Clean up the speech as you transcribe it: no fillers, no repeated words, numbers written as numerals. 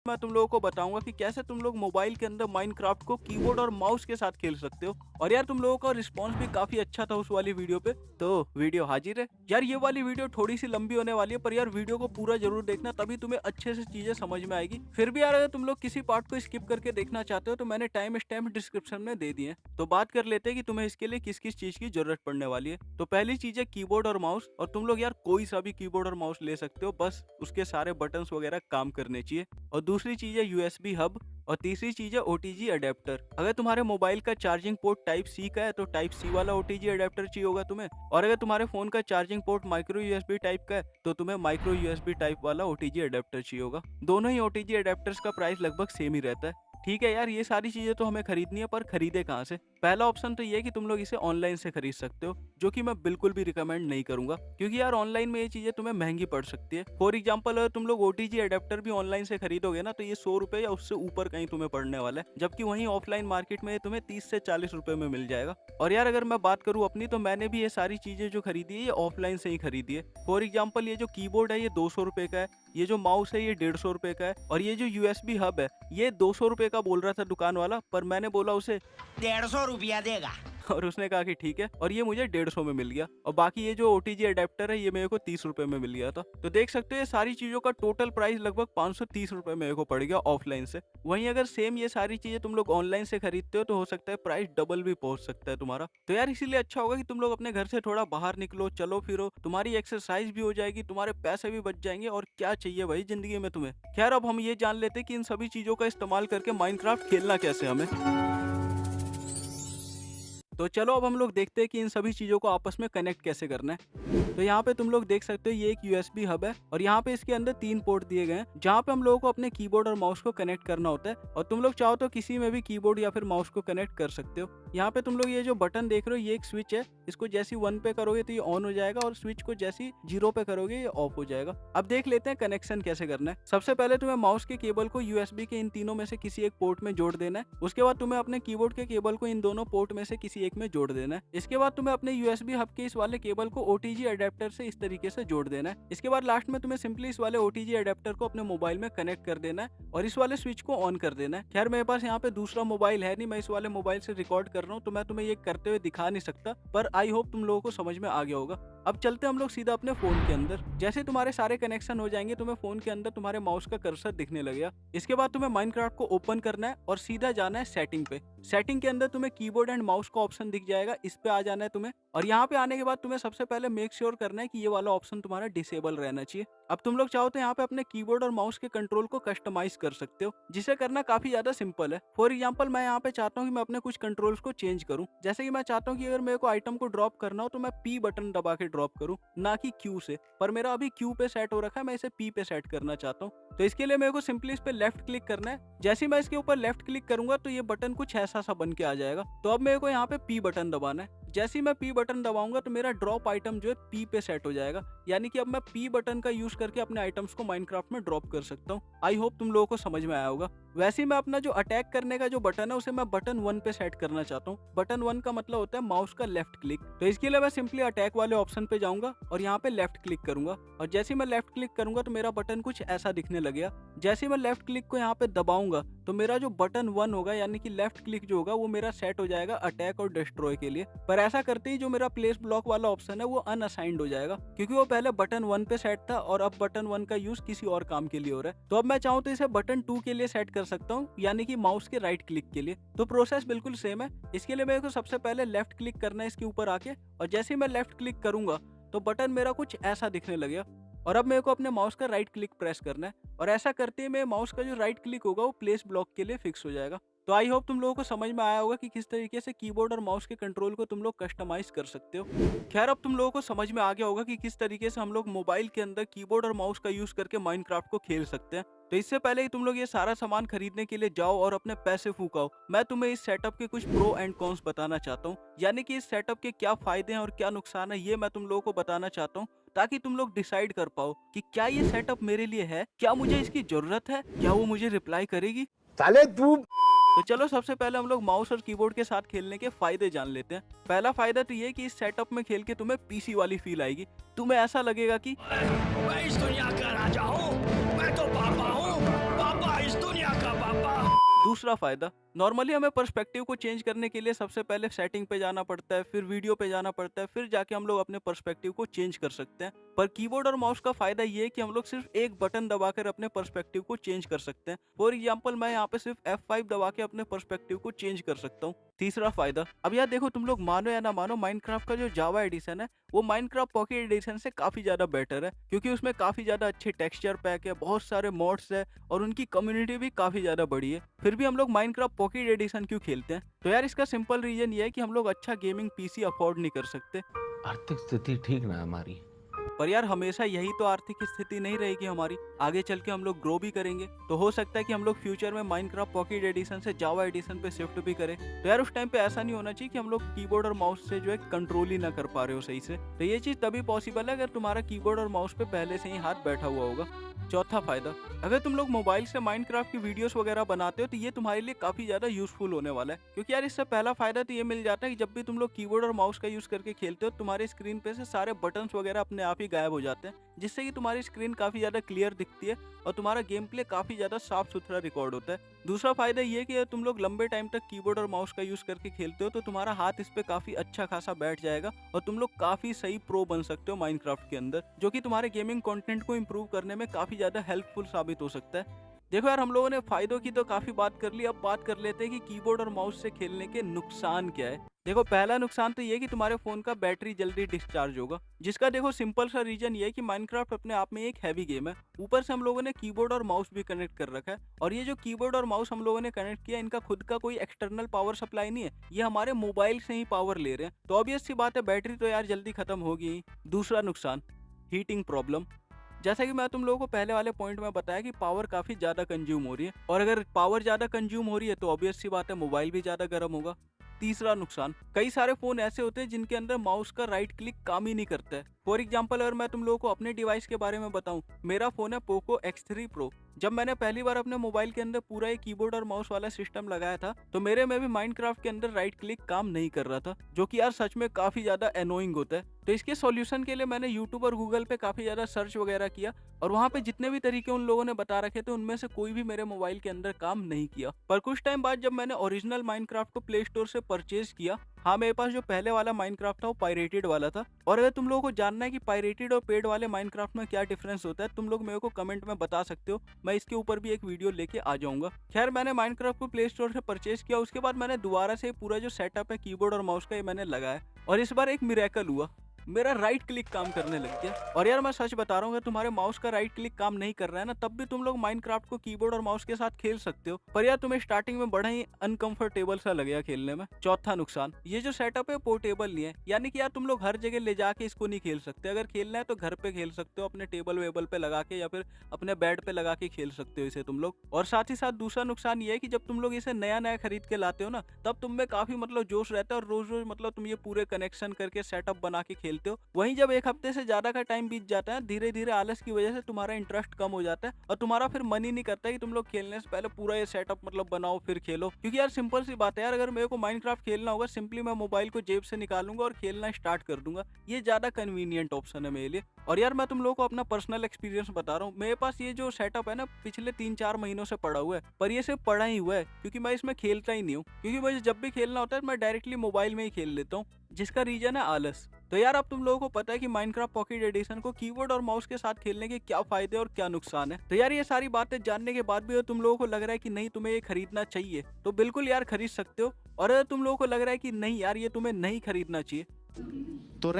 मैं तुम लोगों को बताऊंगा कि कैसे तुम लोग मोबाइल के अंदर माइनक्राफ्ट को कीबोर्ड और माउस के साथ खेल सकते हो। और यार तुम लोगों का रिस्पांस भी काफी अच्छा था उस वाली वीडियो पे, तो वीडियो हाजिर है। यार ये वाली वीडियो थोड़ी सी लंबी होने वाली है, पर यार वीडियो को पूरा जरूर देखना, तभी तुम्हें अच्छे से चीजें समझ में आएगी। फिर भी यार अगर तुम लोग किसी पार्ट को स्किप करके देखना चाहते हो तो मैंने टाइम स्टैम्प डिस्क्रिप्शन में दे दिए। तो बात कर लेते हैं कि तुम्हें इसके लिए किस किस चीज की जरूरत पड़ने वाली है। तो पहली चीज है कीबोर्ड और माउस, और तुम लोग यार कोई सा भी कीबोर्ड और माउस ले सकते हो, बस उसके सारे बटन्स वगैरह काम करने चाहिए। और दूसरी चीज है यूएसबी हब, और तीसरी चीज है ओटीजी अडेप्टर। अगर तुम्हारे मोबाइल का चार्जिंग पोर्ट टाइप सी का है तो टाइप सी वाला ओटीजी अडेप्टर चाहिए होगा तुम्हें, और अगर तुम्हारे फोन का charging port micro USB type का है तो तुम्हें माइक्रो यूएसबी टाइप वाला ओटीजी अडेप्टर चाहिए होगा। दोनों ही ओटीजी अडेप्टर्स का प्राइस लगभग सेम ही रहता है। ठीक है यार, ये सारी चीजें तो हमें खरीदनी है, पर खरीदे कहाँ से? पहला ऑप्शन तो ये है कि तुम लोग इसे ऑनलाइन से खरीद सकते हो, जो कि मैं बिल्कुल भी रिकमेंड नहीं करूंगा, क्योंकि यार ऑनलाइन में ये चीजें तुम्हें महंगी पड़ सकती है। फॉर एग्जाम्पल अगर तुम लोग ओटीजी अडेप्टर भी ऑनलाइन से खरीदोगे ना, तो ये 100 रुपए या उससे ऊपर कहीं तुम्हें पड़ने वाला है, जबकि वहीं ऑफलाइन मार्केट में तुम्हें 30 से 40 रुपए में मिल जाएगा। और यार अगर मैं बात करूँ अपनी, तो मैंने भी ये सारी चीजें जो खरीदी है ये ऑफलाइन से ही खरीदी है। फॉर एग्जाम्पल ये जो कीबोर्ड है ये 200 रुपए का है, ये जो माउस है ये 150 रुपए का है, और ये जो यूएसबी हब है ये 200 रुपए का बोल रहा था दुकान वाला, पर मैंने बोला उसे 150 रुपया देगा। और उसने कहा कि ठीक है, और ये मुझे 150 में मिल गया। और बाकी ये जो ओटीजी अडेप्टर है ये मेरे को 30 रुपए में मिल गया था। तो देख सकते हो ये सारी चीजों का टोटल प्राइस लगभग 530 रुपए मेरे को पड़ गया ऑफलाइन से। वहीं अगर सेम ये सारी चीजें तुम लोग ऑनलाइन से खरीदते हो तो हो सकता है प्राइस डबल भी पहुंच सकता है तुम्हारा। तो यार इसीलिए अच्छा होगा कि तुम लोग अपने घर से थोड़ा बाहर निकलो, चलो फिरो, तुम्हारी एक्सरसाइज भी हो जाएगी, तुम्हारे पैसे भी बच जाएंगे, और क्या चाहिए भाई जिंदगी में तुम्हें। खैर अब हम ये जान लेते हैं कि इन सभी चीजों का इस्तेमाल करके माइनक्राफ्ट खेलना कैसे हमें। तो चलो अब हम लोग देखते हैं कि इन सभी चीजों को आपस में कनेक्ट कैसे करना है। तो यहाँ पे तुम लोग देख सकते हो ये एक यूएसबी हब है, और यहाँ पे इसके अंदर 3 पोर्ट दिए गए हैं, जहाँ पे हम लोगों को अपने कीबोर्ड और माउस को कनेक्ट करना होता है। और तुम लोग चाहो तो किसी में भी कीबोर्ड या फिर माउस को कनेक्ट कर सकते हो। यहाँ पे तुम लोग ये जो बटन देख रहे हो ये एक स्विच है, इसको जैसे 1 पे करोगे तो ये ऑन हो जाएगा, और स्विच को जैसे 0 पे करोगे ये ऑफ हो जाएगा। अब देख लेते हैं कनेक्शन कैसे करना है। सबसे पहले तुम्हें माउस के केबल को यूएसबी के इन तीनों में से किसी एक पोर्ट में जोड़ देना है। उसके बाद तुम्हें अपने कीबोर्ड के केबल को इन दोनों पोर्ट में से किसी एक में जोड़ देना है। इसके बाद तुम्हें अपने यूएसबी हब के इस वाले केबल को ओटीजी अडेप्टर से इस तरीके से जोड़ देना है। इसके बाद लास्ट में तुम्हें सिंपली इस वाले ओटीजी अडेप्टर को अपने मोबाइल में कनेक्ट कर देना है, और इस वाले स्विच को ऑन कर देना है। खैर मेरे पास यहाँ पे दूसरा मोबाइल है नहीं, मैं इस वाले मोबाइल से रिकॉर्ड कर रहा हूँ, तो मैं तुम्हें ये करते हुए दिखा नहीं सकता, पर आई होप तुम लोगों को समझ में आ गया होगा। अब चलते हम लोग सीधा अपने फोन के अंदर। जैसे तुम्हारे सारे कनेक्शन हो जाएंगे तुम्हें फोन के अंदर तुम्हारे माउस का कर्सर दिखने लगेगा। इसके बाद तुम्हें माइनक्राफ्ट को ओपन करना है और सीधा जाना है सेटिंग पे। सेटिंग के अंदर तुम्हें कीबोर्ड एंड माउस का ऑप्शन दिख जाएगा, इस पे आ जाना है तुम्हें। और यहाँ पे आने के बाद तुम्हें सबसे पहले मेक श्योर करना है कि ये वाला ऑप्शन तुम्हारा डिसेबल रहना चाहिए। अब तुम लोग चाहो तो यहाँ पे अपने कीबोर्ड और माउस के कंट्रोल को कस्टमाइज कर सकते हो, जिसे करना काफी ज्यादा सिंपल है। फॉर एग्जांपल मैं यहाँ पे चाहता हूँ कि मैं अपने कुछ कंट्रोल्स को चेंज करूँ। जैसे कि मैं चाहता हूँ कि अगर मेरे को आइटम को ड्रॉप करना हो तो मैं पी बटन दबा के ड्रॉप करूँ, ना कि क्यू से। पर मेरा अभी क्यू पे सेट हो रखा है, मैं इसे पी पे सेट करना चाहता हूँ। तो इसके लिए मेरे को सिंपली इस पे लेफ्ट क्लिक करना है। जैसे ही मैं इसके ऊपर लेफ्ट क्लिक करूंगा तो ये बटन कुछ ऐसा सा बन के आ जाएगा। तो अब मेरे को यहाँ पे पी बटन दबाना है। जैसे ही मैं पी बटन दबाऊंगा तो मेरा ड्रॉप आइटम जो है पी पे सेट हो जाएगा, यानी कि अब मैं पी बटन का यूज करके अपने आइटम्स को माइनक्राफ्ट में ड्रॉप कर सकता हूँ। आई होप तुम लोगों को समझ में आया होगा। वैसे ही मैं अपना जो अटैक करने का जो बटन है उसे मैं बटन 1 पे सेट करना चाहता हूँ। बटन 1 का मतलब होता है माउस का लेफ्ट क्लिक। तो इसके लिए मैं सिंपली अटैक वाले ऑप्शन पे जाऊंगा और यहाँ पे लेफ्ट क्लिक करूंगा, और जैसे ही मैं लेफ्ट क्लिक करूंगा तो मेरा बटन कुछ ऐसा दिखने लगेगा। जैसे ही मैं लेफ्ट क्लिक को यहाँ पे दबाऊंगा तो मेरा जो बटन 1 होगा, यानी कि लेफ्ट क्लिक जो होगा वो मेरा सेट हो जाएगा अटैक और डिस्ट्रॉय के लिए। पर ऐसा करते ही जो मेरा प्लेस ब्लॉक वाला ऑप्शन है वो अनअसाइंड हो जाएगा, क्योंकि वो पहले बटन 1 पे सेट था और अब बटन 1 का यूज किसी और काम के लिए हो रहा है। तो अब मैं चाहूँ तो इसे बटन 2 के लिए सेट कर सकता हूँ, यानी कि माउस के राइट क्लिक के लिए। तो प्रोसेस बिल्कुल सेम है। इसके लिए मेरे को सबसे पहले लेफ्ट क्लिक करना है इसके ऊपर आके, और जैसे ही मैं लेफ्ट क्लिक करूंगा तो बटन मेरा कुछ ऐसा दिखने लगेगा। और अब मेरे को अपने माउस का राइट क्लिक प्रेस करना है, और ऐसा करते ही मेरे माउस का जो राइट क्लिक होगा वो प्लेस ब्लॉक के लिए फिक्स हो जाएगा। तो आई होप तुम लोगों को समझ में आया होगा कि किस तरीके से कीबोर्ड और माउस के कंट्रोल को तुम लोग कस्टमाइज कर सकते हो। खैर अब तुम लोगों को समझ में आ गया होगा कि किस तरीके से हम लोग मोबाइल के अंदर कीबोर्ड और माउस का यूज करके माइनक्राफ्ट को खेल सकते हैं। तो इससे पहले ही तुम लोग ये सारा सामान खरीदने के लिए जाओ और अपने पैसे फूकाओ, मैं तुम्हें इस सेटअप के कुछ प्रो एंड कॉन्स बताना चाहता हूँ, यानी कि इस सेटअप के क्या फायदे हैं और क्या नुकसान है ये मैं तुम लोगों को बताना चाहता हूँ, ताकि तुम लोग डिसाइड कर पाओ कि क्या ये सेटअप मेरे लिए है, क्या मुझे इसकी जरूरत है, क्या वो मुझे रिप्लाई करेगी। साले तू तो चलो सबसे पहले हम लोग माउस और कीबोर्ड के साथ खेलने के फायदे जान लेते हैं। पहला फायदा तो ये कि इस सेटअप में खेल के तुम्हें पीसी वाली फील आएगी। तुम्हें ऐसा लगेगा कि मैं इस दुनिया का राजा हूँ, मैं तो पापा हूँ, पापा इस दूसरा फायदा, नॉर्मली हमें पर्सपेक्टिव को चेंज करने के लिए सबसे पहले सेटिंग पे जाना पड़ता है, फिर वीडियो पे जाना पड़ता है, फिर जाके हम लोग अपने पर्सपेक्टिव को चेंज कर सकते हैं। पर कीबोर्ड और माउस का फायदा ये है कि हम लोग सिर्फ एक बटन दबाकर अपने पर्सपेक्टिव को चेंज कर सकते हैं। फॉर एग्जांपल मैं यहाँ पे सिर्फ F5 दबा के अपने पर्सपेक्टिव को चेंज कर सकता हूँ। तीसरा फायदा, अब यार देखो तुम लोग मानो या ना मानो, माइनक्राफ्ट का जो जावा एडिशन है वो माइनक्राफ्ट पॉकेट एडिशन से काफी ज्यादा बेटर है, क्योंकि उसमें काफी ज्यादा अच्छे टेक्सचर पैक है, बहुत सारे मॉड्स है और उनकी कम्युनिटी भी काफी ज्यादा बड़ी है। फिर भी हम लोग माइनक्राफ्ट पॉकेट एडिशन क्यों खेलते हैं? तो यार इसका सिंपल रीजन ये है कि हम लोग अच्छा गेमिंग पीसी अफोर्ड नहीं कर सकते। आर्थिक स्थिति ठीक ना है हमारी। पर यार हमेशा यही तो आर्थिक स्थिति नहीं रहेगी हमारी, आगे चल के हम लोग ग्रो भी करेंगे, तो हो सकता है कि हम लोग फ्यूचर में माइनक्राफ्ट पॉकेट एडिशन से जावा एडिशन पे शिफ्ट भी करें। तो यार उस टाइम पे ऐसा नहीं होना चाहिए कि हम लोग कीबोर्ड और माउस से जो है कंट्रोल ही ना कर पा रहे हो सही से। तो ये चीज तभी पॉसिबल है अगर तुम्हारा कीबोर्ड और माउस पे पहले से ही हाथ बैठा हुआ होगा। चौथा फायदा, अगर तुम लोग मोबाइल से माइनक्राफ्ट की वीडियोस वगैरह बनाते हो तो ये तुम्हारे लिए काफी ज्यादा यूजफुल होने वाला है, क्योंकि यार इससे पहला फायदा तो ये मिल जाता है कि जब भी तुम लोग कीबोर्ड और माउस का यूज करके खेलते हो तुम्हारे स्क्रीन पे से सारे बटन्स वगैरह अपने आप ही गायब हो जाते हैं, जिससे कि तुम्हारी स्क्रीन काफी ज्यादा क्लियर दिखती है और तुम्हारा गेम प्ले काफी ज्यादा साफ सुथरा रिकॉर्ड होता है। दूसरा फायदा ये कि तुम लोग लंबे टाइम तक कीबोर्ड और माउस का यूज करके खेलते हो तो तुम्हारा हाथ इस पे काफी अच्छा खासा बैठ जाएगा और तुम लोग काफी सही प्रो बन सकते हो माइनक्राफ्ट के अंदर, जो कि तुम्हारे गेमिंग कंटेंट को इम्प्रूव करने में काफी ज्यादा हेल्पफुल साबित हो सकता है। देखो यार हम लोगों ने फायदों की तो काफी बात कर ली, अब बात कर लेते हैं कि कीबोर्ड और माउस से खेलने के नुकसान क्या है। देखो पहला नुकसान तो ये कि तुम्हारे फोन का बैटरी जल्दी डिस्चार्ज होगा, जिसका देखो सिंपल सा रीजन ये है कि माइनक्राफ्ट अपने आप में एक हैवी गेम है, ऊपर से हम लोगों ने कीबोर्ड और माउस भी कनेक्ट कर रखा है, और ये जो कीबोर्ड और माउस हम लोगों ने कनेक्ट किया इनका खुद का कोई एक्सटर्नल पावर सप्लाई नहीं है, ये हमारे मोबाइल से ही पावर ले रहे हैं, तो ऑब्वियस सी बात है बैटरी तो यार जल्दी खत्म होगी ही। दूसरा नुकसान, हीटिंग प्रॉब्लम। जैसा कि मैं तुम लोगों को पहले वाले पॉइंट में बताया कि पावर काफी ज्यादा कंज्यूम हो रही है, और अगर पावर ज्यादा कंज्यूम हो रही है तो ऑब्वियस सी बात है मोबाइल भी ज्यादा गर्म होगा। तीसरा नुकसान, कई सारे फोन ऐसे होते हैं जिनके अंदर माउस का राइट क्लिक काम ही नहीं करता है। फॉर एग्जाम्पल अगर मैं तुम लोगों को अपने डिवाइस के बारे में बताऊं, मेरा फोन है पोको X3 Pro। जब मैंने पहली बार अपने मोबाइल के अंदर पूरा एक कीबोर्ड और माउस वाला सिस्टम लगाया था तो मेरे में भी माइनक्राफ्ट के अंदर राइट क्लिक काम नहीं कर रहा था, जो कि यार सच में काफी ज्यादा एनोइंग होता है। तो इसके सॉल्यूशन के लिए मैंने यूट्यूब और गूगल पे काफी ज्यादा सर्च वगैरह किया, और वहाँ पे जितने भी तरीके उन लोगों ने बता रखे थे उनमें से कोई भी मेरे मोबाइल के अंदर काम नहीं किया। पर कुछ टाइम बाद जब मैंने ओरिजिनल माइनक्राफ्ट को प्ले स्टोर से परचेज किया, हाँ मेरे पास जो पहले वाला माइनक्राफ्ट था वो पायरेटेड वाला था, और अगर तुम लोगों को जानना है कि पायरेटेड और पेड वाले माइनक्राफ्ट में क्या डिफरेंस होता है तुम लोग मेरे को कमेंट में बता सकते हो, मैं इसके ऊपर भी एक वीडियो लेके आ जाऊंगा। खैर मैंने माइनक्राफ्ट को प्ले स्टोर से परचेज किया, उसके बाद मैंने दोबारा से पूरा जो सेटअप है कीबोर्ड और माउस का ये मैंने लगाया, और इस बार एक मिरेकल हुआ, मेरा राइट क्लिक काम करने लग गया। और यार मैं सच बता रहा हूँ, अगर तुम्हारे माउस का राइट क्लिक काम नहीं कर रहा है ना तब भी तुम लोग माइनक्राफ्ट को कीबोर्ड और माउस के साथ खेल सकते हो, पर यार तुम्हें स्टार्टिंग में बड़ा ही अनकंफर्टेबल सा लगेगा खेलने में। चौथा नुकसान, ये जो सेटअप है पोर्टेबल नहीं है, यानी कि यार तुम लोग हर जगह ले जाके इसको नहीं खेल सकते, अगर खेलना है तो घर पे खेल सकते हो अपने टेबल वेबल पे लगा के या फिर अपने बेड पे लगा के खेल सकते हो इसे तुम लोग। और साथ ही साथ दूसरा नुकसान ये है कि जब तुम लोग इसे नया नया खरीद के लाते हो ना तब तुम में काफी जोश रहता है, और रोज रोज तुम ये पूरे कनेक्शन करके सेटअप बना के खेलते हो। वहीं जब एक हफ्ते से ज्यादा का टाइम बीत जाता है, धीरे धीरे आलस की वजह से तुम्हारा इंटरेस्ट कम हो जाता है और तुम्हारा फिर मन ही नहीं करता कि तुम लोग खेलने से पहले पूरा ये सेटअप बनाओ फिर खेलो। क्योंकि यार सिंपल सी बात है यार, अगर मेरे को माइनक्राफ्ट खेलना होगा सिंपली मैं मोबाइल को जेब से निकालूंगा और खेलना स्टार्ट कर दूंगा, ये ज्यादा कन्वीनियंट ऑप्शन है मेरे लिए। और यार मैं तुम लोगों को अपना पर्सनल एक्सपीरियंस बता रहा हूँ, मेरे पास ये जो सेटअप है ना पिछले 3-4 महीनों से पड़ा हुआ है, पर ये सिर्फ पड़ा ही हुआ है क्योंकि मैं इसमें खेलता ही नहीं हूँ, क्योंकि मुझे जब भी खेलना होता है मैं डायरेक्टली मोबाइल में ही खेल लेता हूँ, जिसका रीजन है आलस। तो यार अब तुम लोगों को पता है कि माइनक्राफ्ट पॉकेट एडिशन को कीबोर्ड और माउस के साथ खेलने के क्या फायदे और क्या नुकसान है। तो यार ये सारी बातें जानने के बाद भी अगर तुम लोगों को लग रहा है कि नहीं तुम्हें ये खरीदना चाहिए तो बिल्कुल यार खरीद सकते हो, और अगर तुम लोगों को लग रहा है कि नहीं यार ये तुम्हें नहीं खरीदना चाहिए तो